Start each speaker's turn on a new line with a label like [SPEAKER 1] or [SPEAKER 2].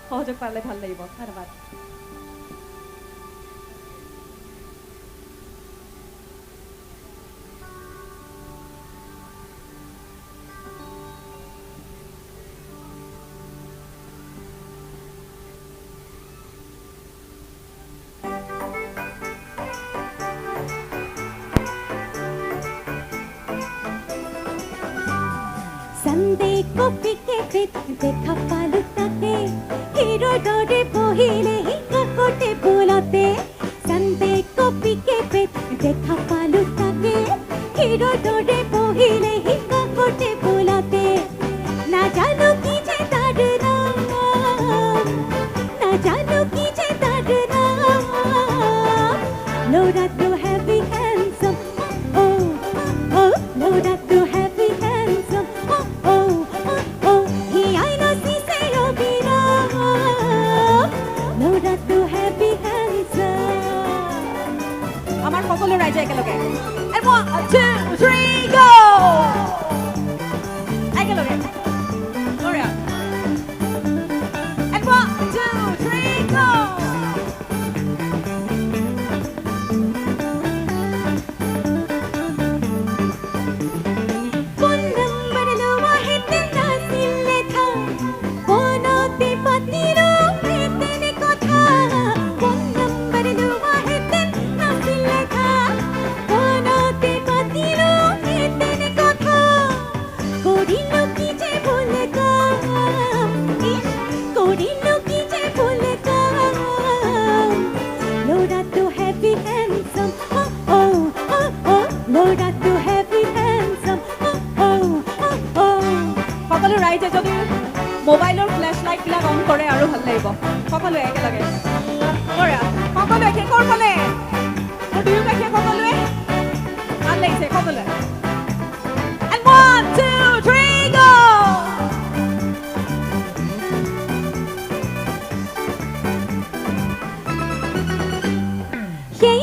[SPEAKER 1] সহযোগ পালে ভাল লাগিব ধন্যবাদ
[SPEAKER 2] Sunday copy ke pit dekha palu tate hero dore bohile hinga kote bolate Sunday copy ke pit dekha palu tate hero dore bohile hinga kote bolate na jano ki je tar naam na jano ki je tar naam Lora to heavy handsome oh oh Lora to heavy handsome
[SPEAKER 1] আমাৰ সকলো ৰাইজে একেলগে and 1 2 3 go একেলগে Gloria and 1 2 3 go সকলো ৰাইজে যদি মোবাইলৰ flash light black on কৰে আৰু ভাল লাগিব সকলো একেলগে কৰা সকলো একেকৰ ফলে দুয়ো কাষে সকলোৱে ভাল লাগিছে সকলোৱে and 1 2 3 go
[SPEAKER 2] Hey